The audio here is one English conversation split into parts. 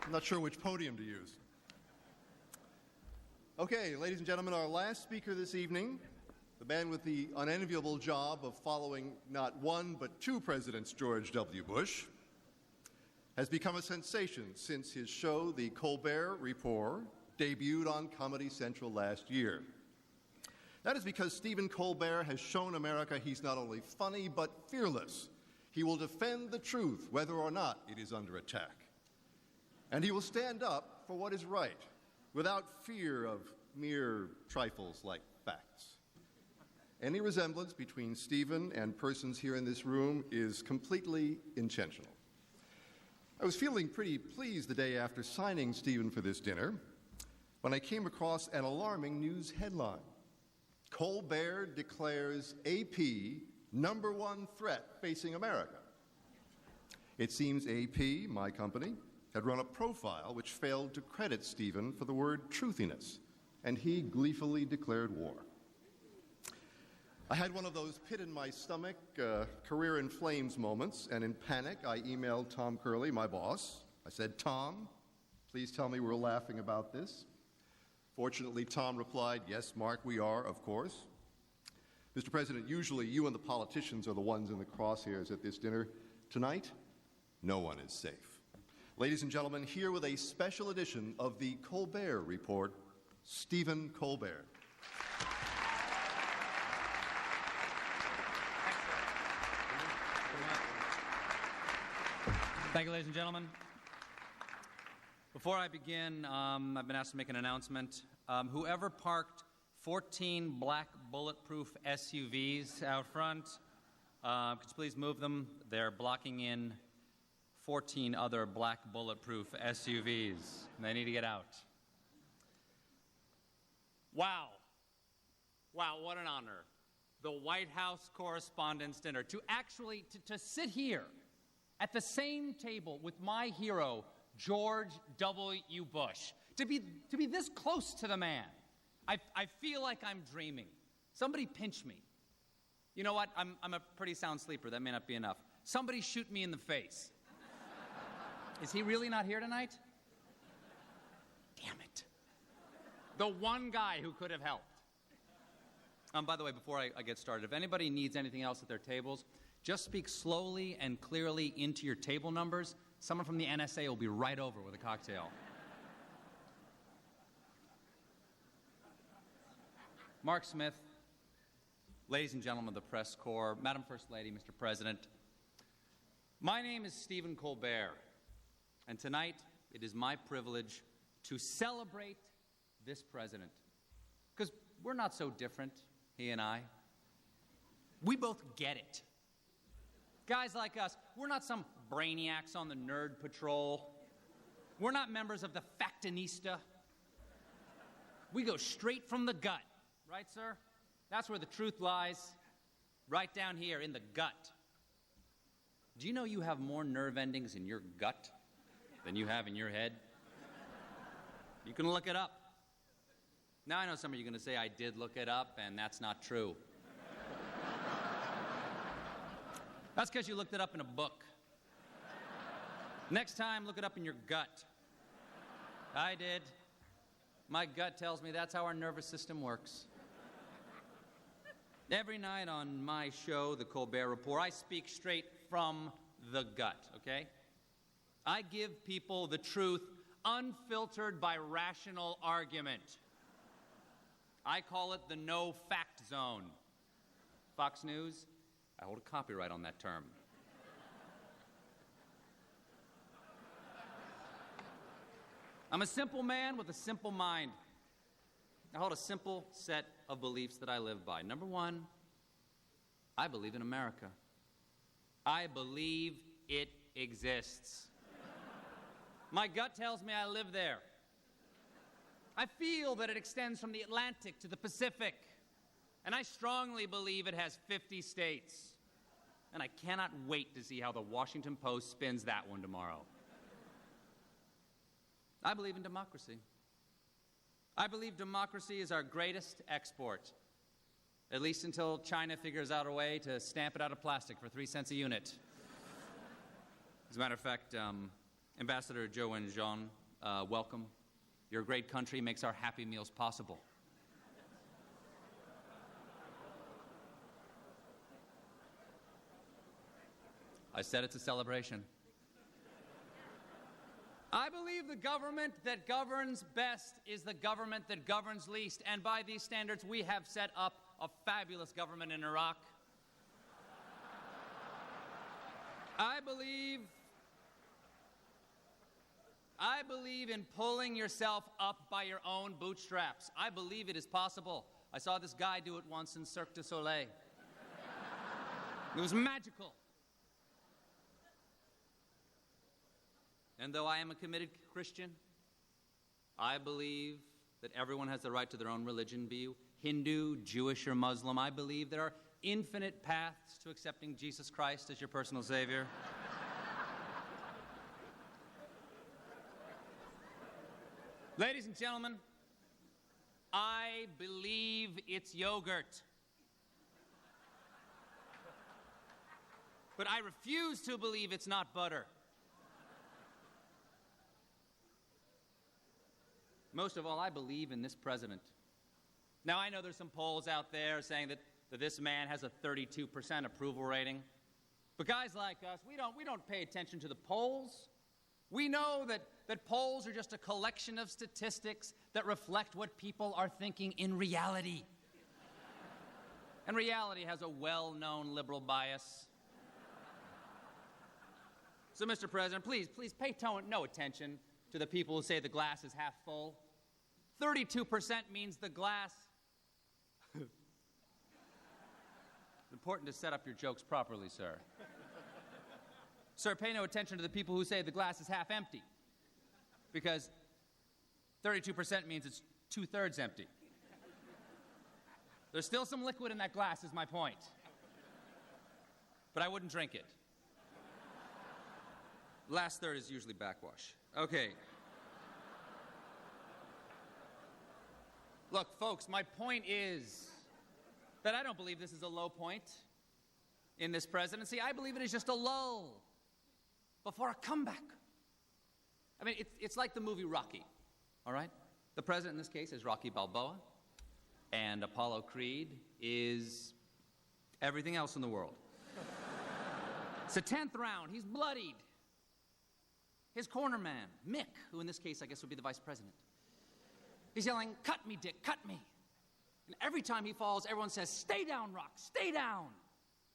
I'm not sure which podium to use. Okay, ladies and gentlemen, our last speaker this evening, the man with the unenviable job of following not one but two Presidents George W. Bush, has become a sensation since his show, The Colbert Report, debuted on Comedy Central last year. That is because Stephen Colbert has shown America he's not only funny but fearless. He will defend the truth whether or not it is under attack. And he will stand up for what is right without fear of mere trifles like facts. Any resemblance between Stephen and persons here in this room is completely intentional. I was feeling pretty pleased the day after signing Stephen for this dinner when I came across an alarming news headline. Colbert declares AP #1 threat facing America. It seems AP, my company, had run a profile which failed to credit Stephen for the word truthiness, and he gleefully declared war. I had one of those pit-in-my-stomach, career in flames moments, and in panic, I emailed Tom Curley, my boss. I said, "Tom, please tell me we're laughing about this." Fortunately, Tom replied, "Yes, Mark, we are, of course." Mr. President, usually you and the politicians are the ones in the crosshairs at this dinner. Tonight, no one is safe. Ladies and gentlemen, here with a special edition of the Colbert Report, Stephen Colbert. Thank you, ladies and gentlemen. Before I begin, I've been asked to make an announcement. Whoever parked 14 black bulletproof SUVs out front, could you please move them? They're blocking in 14 other black bulletproof SUVs. They need to get out. Wow, what an honor. The White House Correspondents' Dinner. To sit here at the same table with my hero, George W. Bush. To be this close to the man. I feel like I'm dreaming. Somebody pinch me. You know what? I'm a pretty sound sleeper. That may not be enough. Somebody shoot me in the face. Is he really not here tonight? Damn it. The one guy who could have helped. By the way, before I get started, if anybody needs anything else at their tables, just speak slowly and clearly into your table numbers. Someone from the NSA will be right over with a cocktail. Mark Smith, ladies and gentlemen of the press corps, Madam First Lady, Mr. President, my name is Stephen Colbert, and tonight it is my privilege to celebrate this president. Because we're not so different, he and I. We both get it. Guys like us, we're not some brainiacs on the nerd patrol. We're not members of the Factinista. We go straight from the gut. Right, sir? That's where the truth lies. Right down here in the gut. Do you know you have more nerve endings in your gut than you have in your head? You can look it up. Now I know some of you are going to say I did look it up, and that's not true. That's because you looked it up in a book. Next time, look it up in your gut. I did. My gut tells me that's how our nervous system works. Every night on my show, The Colbert Report, I speak straight from the gut, okay? I give people the truth unfiltered by rational argument. I call it the no-fact zone. Fox News, I hold a copyright on that term. I'm a simple man with a simple mind. I hold a simple set of beliefs that I live by. Number one, I believe in America. I believe it exists. My gut tells me I live there. I feel that it extends from the Atlantic to the Pacific. And I strongly believe it has 50 states. And I cannot wait to see how the Washington Post spins that one tomorrow. I believe in democracy. I believe democracy is our greatest export, at least until China figures out a way to stamp it out of plastic for 3 cents a unit. As a matter of fact, Ambassador Zhou Wenjian, welcome. Your great country makes our Happy Meals possible. I said it's a celebration. I believe the government that governs best is the government that governs least, and by these standards, we have set up a fabulous government in Iraq. I believe in pulling yourself up by your own bootstraps. I believe it is possible. I saw this guy do it once in Cirque du Soleil. It was magical. And though I am a committed Christian, I believe that everyone has the right to their own religion, be you Hindu, Jewish, or Muslim. I believe there are infinite paths to accepting Jesus Christ as your personal Savior. Ladies and gentlemen, I believe it's yogurt. But I refuse to believe it's not butter. Most of all, I believe in this president. Now, I know there's some polls out there saying that this man has a 32% approval rating. But guys like us, we don't pay attention to the polls. We know that polls are just a collection of statistics that reflect what people are thinking in reality. And reality has a well-known liberal bias. So, Mr. President, please pay no attention to the people who say the glass is half full. 32% means the glass. It's important to set up your jokes properly, sir. Sir, pay no attention to the people who say the glass is half empty, because 32% means it's 2/3 empty. There's still some liquid in that glass, is my point. But I wouldn't drink it. Last third is usually backwash. Okay. Look, folks, my point is that I don't believe this is a low point in this presidency. I believe it is just a lull before a comeback. I mean, it's like the movie Rocky, all right? The president in this case is Rocky Balboa, and Apollo Creed is everything else in the world. It's the 10th round. He's bloodied. His corner man, Mick, who in this case I guess would be the vice president, he's yelling, "Cut me, Dick, cut me." And every time he falls, everyone says, "Stay down, Rock, stay down."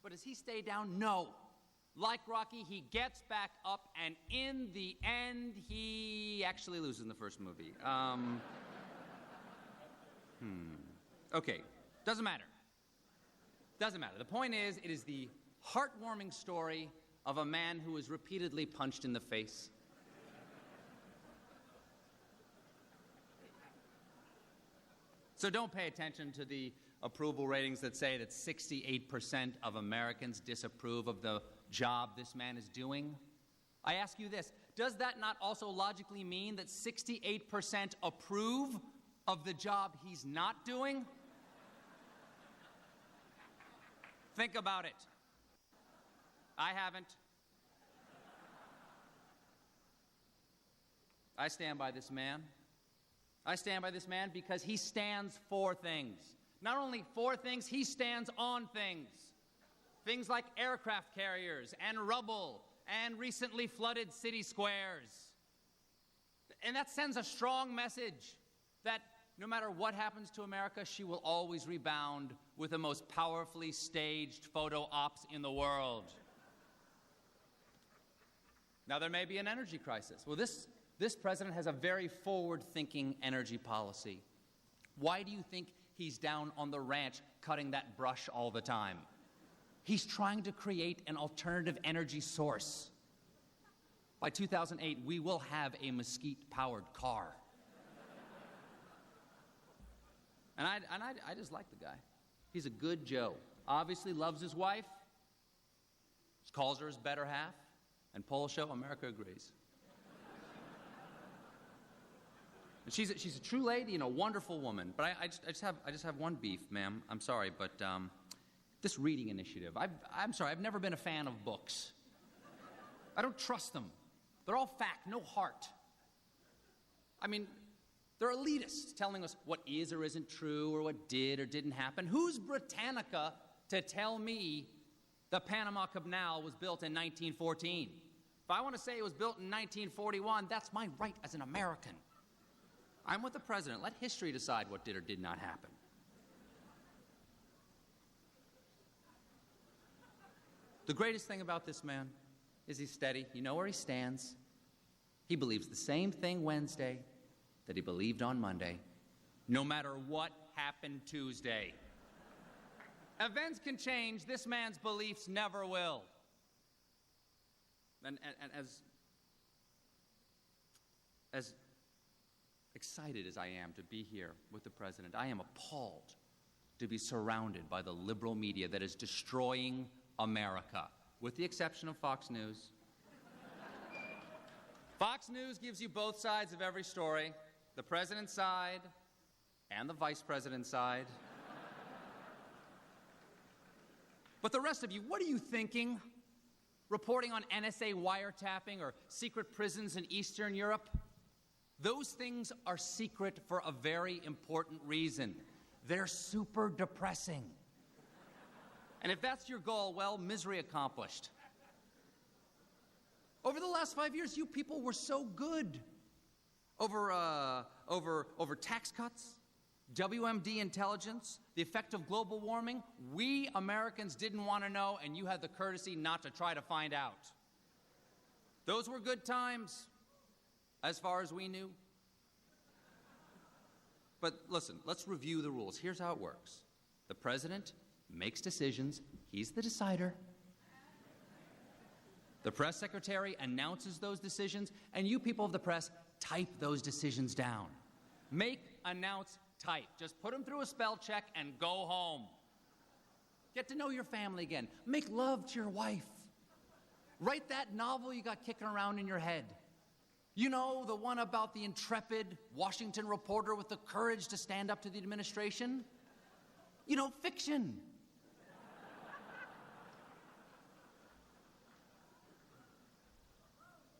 But does he stay down? No. Like Rocky, he gets back up, and in the end, he actually loses in the first movie. Okay, doesn't matter. Doesn't matter. The point is, it is the heartwarming story of a man who was repeatedly punched in the face. So don't pay attention to the approval ratings that say that 68% of Americans disapprove of the job this man is doing. I ask you this, does that not also logically mean that 68% approve of the job he's not doing? Think about it. I haven't. I stand by this man. I stand by this man because he stands for things. Not only for things, he stands on things. Things like aircraft carriers and rubble and recently flooded city squares. And that sends a strong message that no matter what happens to America, she will always rebound with the most powerfully staged photo ops in the world. Now, there may be an energy crisis. Well, this president has a very forward-thinking energy policy. Why do you think he's down on the ranch cutting that brush all the time? He's trying to create an alternative energy source. By 2008, we will have a mesquite-powered car. And I just like the guy. He's a good Joe. Obviously loves his wife. Calls her his better half. And polls show America agrees. And she's a true lady and a wonderful woman. But I just have one beef, ma'am. I'm sorry, but this reading initiative. I'm sorry, I've never been a fan of books. I don't trust them. They're all fact, no heart. I mean, they're elitists telling us what is or isn't true or what did or didn't happen. Who's Britannica to tell me the Panama Canal was built in 1914? If I want to say it was built in 1941, that's my right as an American. I'm with the president. Let history decide what did or did not happen. The greatest thing about this man is he's steady. You know where he stands. He believes the same thing Wednesday that he believed on Monday, no matter what happened Tuesday. Events can change. This man's beliefs never will. And as excited as I am to be here with the president, I am appalled to be surrounded by the liberal media that is destroying America, with the exception of Fox News. Fox News gives you both sides of every story, the president's side and the vice president's side. But the rest of you, what are you thinking? Reporting on NSA wiretapping or secret prisons in Eastern Europe? Those things are secret for a very important reason. They're super depressing. And if that's your goal, well, misery accomplished. Over the last 5 years, you people were so good. Over tax cuts, WMD intelligence, the effect of global warming, we Americans didn't want to know, and you had the courtesy not to try to find out. Those were good times, as far as we knew. But listen, let's review the rules. Here's how it works. The president makes decisions. He's the decider. The press secretary announces those decisions, and you people of the press type those decisions down. Make, announce, type. Just put them through a spell check and go home. Get to know your family again. Make love to your wife. Write that novel you got kicking around in your head. You know, the one about the intrepid Washington reporter with the courage to stand up to the administration? You know, fiction.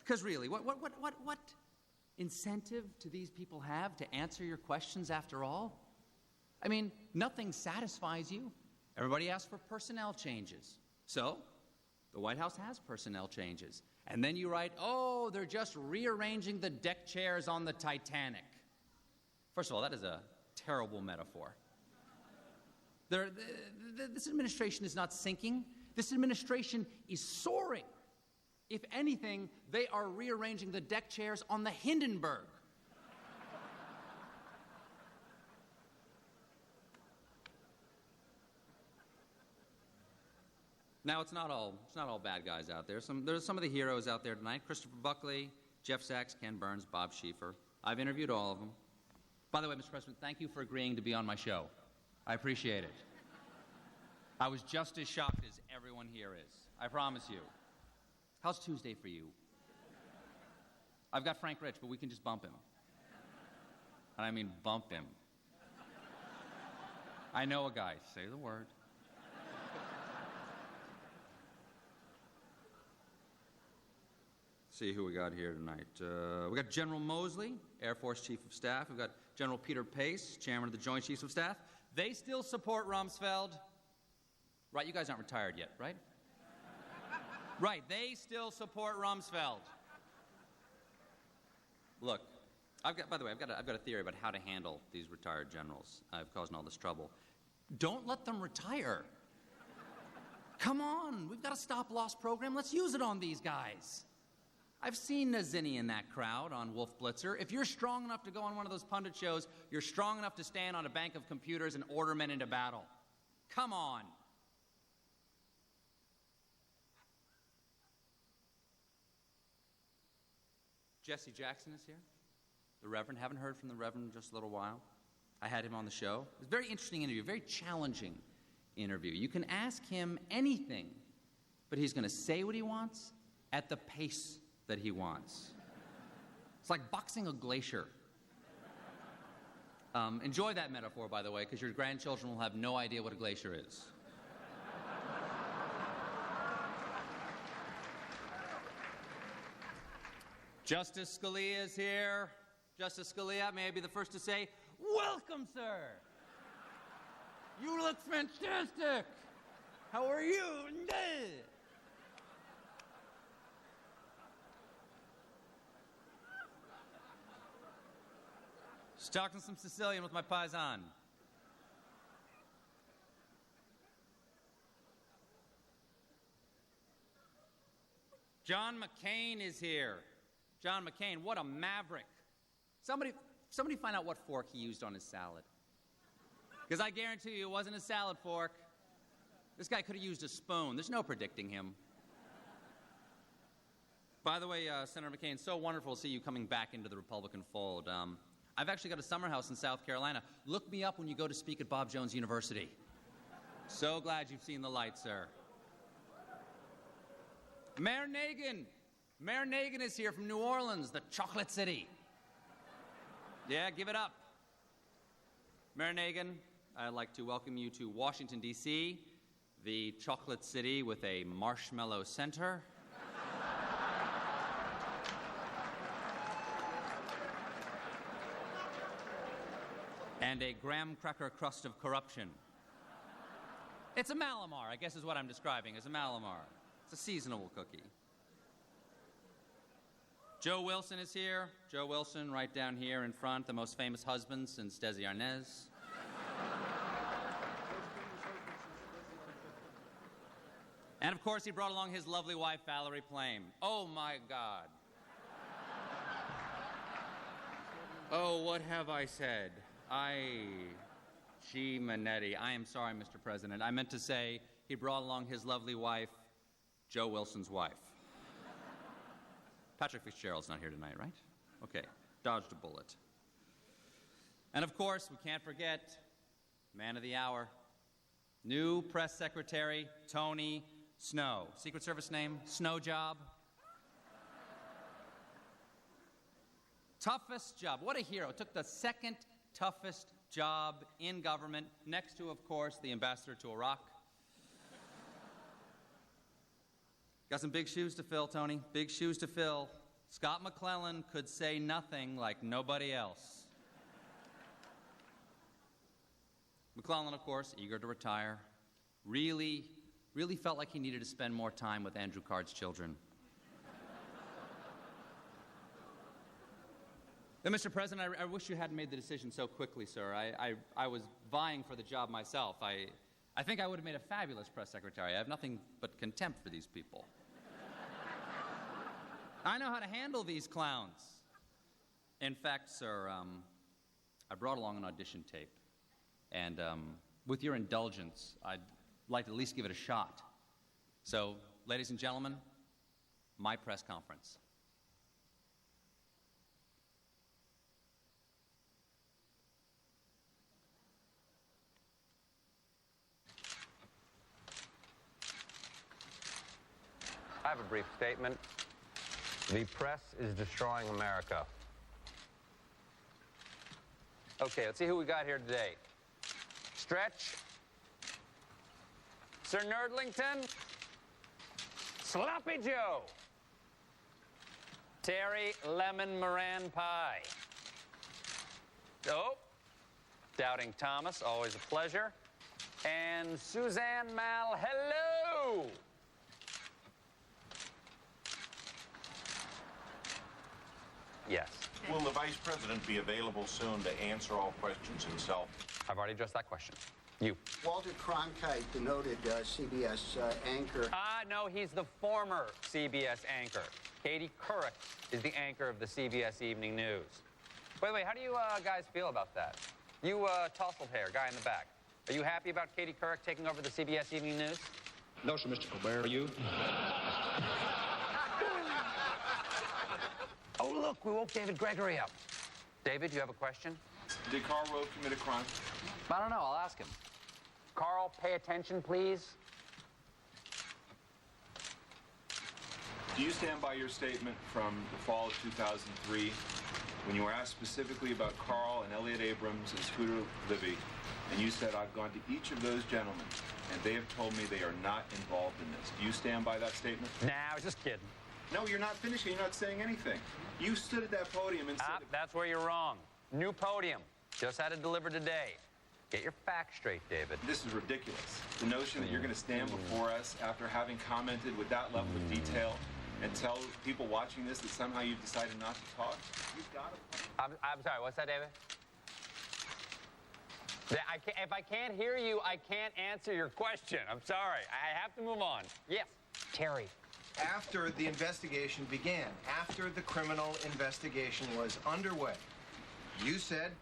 Because really, what incentive do these people have to answer your questions after all? I mean, nothing satisfies you. Everybody asks for personnel changes. So, the White House has personnel changes. And then you write, oh, they're just rearranging the deck chairs on the Titanic. First of all, that is a terrible metaphor. This administration is not sinking. This administration is soaring. If anything, they are rearranging the deck chairs on the Hindenburg. Now, it's not all bad guys out there. There's some of the heroes out there tonight. Christopher Buckley, Jeff Sachs, Ken Burns, Bob Schieffer. I've interviewed all of them. By the way, Mr. President, thank you for agreeing to be on my show. I appreciate it. I was just as shocked as everyone here is. I promise you. How's Tuesday for you? I've got Frank Rich, but we can just bump him. And I mean bump him. I know a guy. Say the word. See who we got here tonight. We got General Mosley, Air Force Chief of Staff. We've got General Peter Pace, Chairman of the Joint Chiefs of Staff. They still support Rumsfeld. Right, you guys aren't retired yet, right? Right, they still support Rumsfeld. Look, by the way, I've got a theory about how to handle these retired generals. I've caused all this trouble. Don't let them retire. Come on, we've got a stop-loss program. Let's use it on these guys. I've seen Nazzini in that crowd on Wolf Blitzer. If you're strong enough to go on one of those pundit shows, you're strong enough to stand on a bank of computers and order men into battle. Come on. Jesse Jackson is here. The Reverend. Haven't heard from the Reverend in just a little while. I had him on the show. It was a very interesting interview, very challenging interview. You can ask him anything, but he's going to say what he wants at the pace that he wants. It's like boxing a glacier. Enjoy that metaphor, by the way, because your grandchildren will have no idea what a glacier is. Justice Scalia is here. Justice Scalia, may I be the first to say, welcome, sir. You look fantastic. How are you? Just talking some Sicilian with my paisan. John McCain is here. John McCain, what a maverick. Somebody find out what fork he used on his salad. Because I guarantee you it wasn't a salad fork. This guy could have used a spoon. There's no predicting him. By the way, Senator McCain, so wonderful to see you coming back into the Republican fold. I've actually got a summer house in South Carolina. Look me up when you go to speak at Bob Jones University. So glad you've seen the light, sir. Mayor Nagin. Mayor Nagin is here from New Orleans, the chocolate city. Yeah, give it up. Mayor Nagin, I'd like to welcome you to Washington, D.C., the chocolate city with a marshmallow center. And a graham cracker crust of corruption. It's a Malamar, I guess is what I'm describing as a Malamar. It's a seasonal cookie. Joe Wilson is here. Joe Wilson, right down here in front, the most famous husband since Desi Arnaz. And of course, he brought along his lovely wife, Valerie Plame. Oh my God. Oh, what have I said? G. Manetti. I am sorry, Mr. President. I meant to say he brought along his lovely wife, Joe Wilson's wife. Patrick Fitzgerald's not here tonight, right? Okay, dodged a bullet. And of course, we can't forget, man of the hour, new press secretary, Tony Snow. Secret Service name, Snow Job. Toughest job, what a hero. Took the second toughest job in government, next to, of course, the ambassador to Iraq. Got some big shoes to fill, Tony. Big shoes to fill. Scott McClellan could say nothing like nobody else. McClellan, of course, eager to retire, really felt like he needed to spend more time with Andrew Card's children. And Mr. President, I wish you hadn't made the decision so quickly, sir. I was vying for the job myself. I think I would have made a fabulous press secretary. I have nothing but contempt for these people. I know how to handle these clowns. In fact, sir, I brought along an audition tape. And with your indulgence, I'd like to at least give it a shot. So, ladies and gentlemen, my press conference. I have a brief statement. The press is destroying America. Okay, let's see who we got here today. Stretch. Sir Nerdlington. Sloppy Joe. Terry Lemon Moran Pie. Oh, Doubting Thomas, always a pleasure. And Suzanne Mal, hello! Yes. Will the Vice President be available soon to answer all questions himself? I've already addressed that question. You. Walter Cronkite, the noted CBS anchor. No, he's the former CBS anchor. Katie Couric is the anchor of the CBS Evening News. By the way, how do you guys feel about that? You tousled hair, guy in the back. Are you happy about Katie Couric taking over the CBS Evening News? No, sir, Mr. Colbert. Are you? Oh, look, we woke David Gregory up. David, you have a question? Did Karl Rove commit a crime? I don't know. I'll ask him. Carl, pay attention, please. Do you stand by your statement from the fall of 2003 when you were asked specifically about Carl and Elliot Abrams and Scooter Libby, and you said, I've gone to each of those gentlemen, and they have told me they are not involved in this. Do you stand by that statement? Nah, I was just kidding. No, you're not finishing. You're not saying anything. You stood at that podium and said... That's where you're wrong. New podium. Just had it delivered today. Get your facts straight, David. This is ridiculous. The notion that you're going to stand before us after having commented with that level of detail and tell people watching this that somehow you've decided not to talk? You've got to... I'm sorry, what's that, David? If I can't hear you, I can't answer your question. I'm sorry. I have to move on. Yes, Terry. After the investigation began, after the criminal investigation was underway, you said,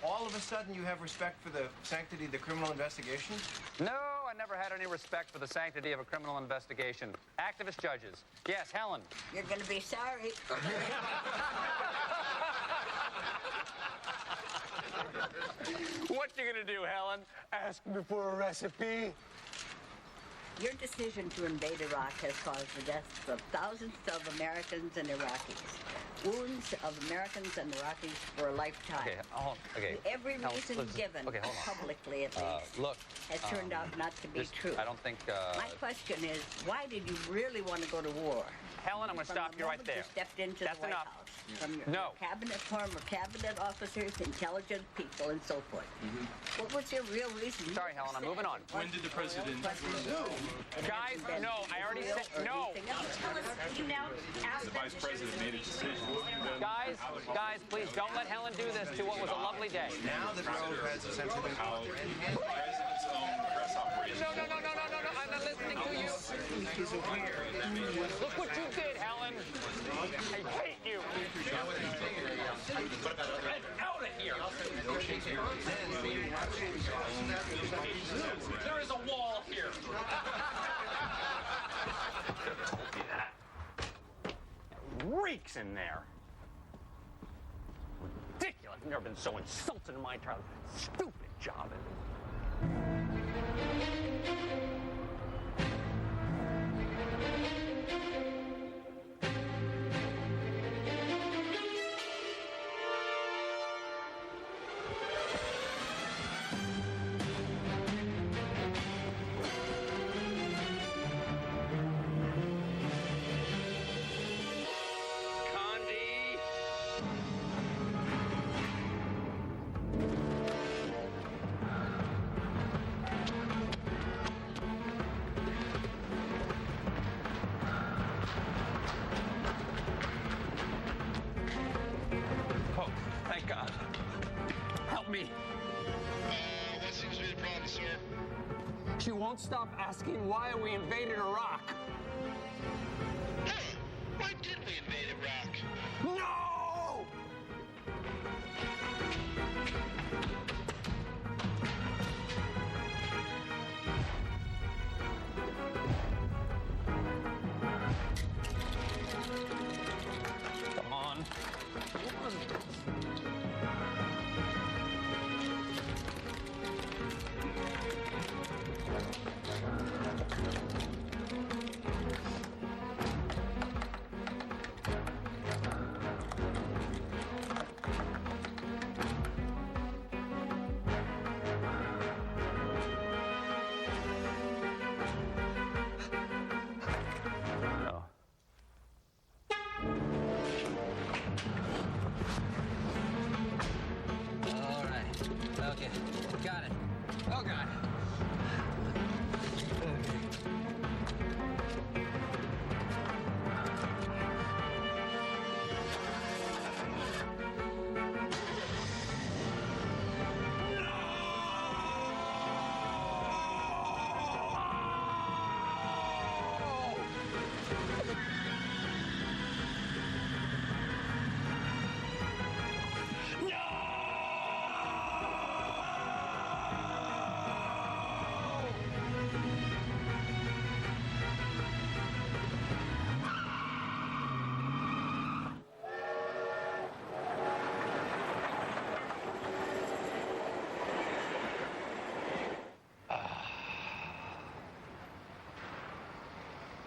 all of a sudden you have respect for the sanctity of the criminal investigation? No, I never had any respect for the sanctity of a criminal investigation. Activist judges. Yes, Helen. You're going to be sorry. What you gonna do, Helen? Ask me for a recipe? Your decision to invade Iraq has caused the deaths of thousands of Americans and Iraqis. Wounds of Americans and Iraqis for a lifetime. Okay, hold on. Okay. Every reason given, publicly at least, look, has turned out not to be true. I don't think... My question is, why did you really want to go to war? Helen, I'm going to stop you right there. You stepped into That's the White enough. House. From your former cabinet officers, intelligent people, and so forth. What was your real reason? Sorry, Helen, I'm moving on. When did the president... Guys, no, I already said no. The vice president made a decision. Guys, please don't let Helen do this to what was a lovely day. Now the Grove has essentially... President's own press operation. No, I'm not listening to you. Look what you did, Helen. I hate you. Get out of here. There is a wall here. Told you that. Reeks in there. Ridiculous. I've never been so insulted in my entire life. Stupid job. She won't stop asking why we invaded Iraq. Hey, why did we invade Iraq? No! Come on.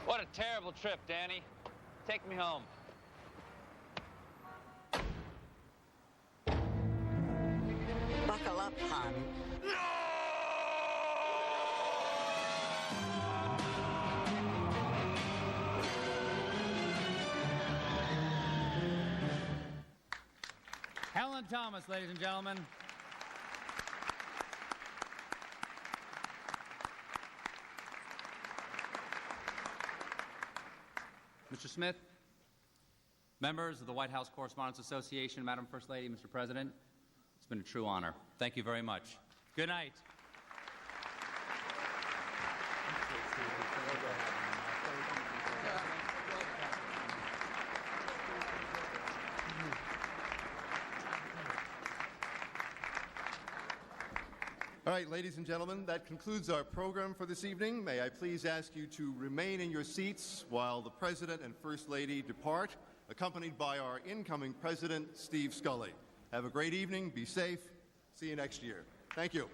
What a terrible trip, Danny. Take me home. Buckle up, hon. No! Alan Thomas, ladies and gentlemen. Mr. Smith, members of the White House Correspondents Association, Madam First Lady, Mr. President, it's been a true honor. Thank you very much. Good night. All right, ladies and gentlemen, that concludes our program for this evening. May I please ask you to remain in your seats while the President and First Lady depart, accompanied by our incoming President, Steve Scully. Have a great evening. Be safe. See you next year. Thank you.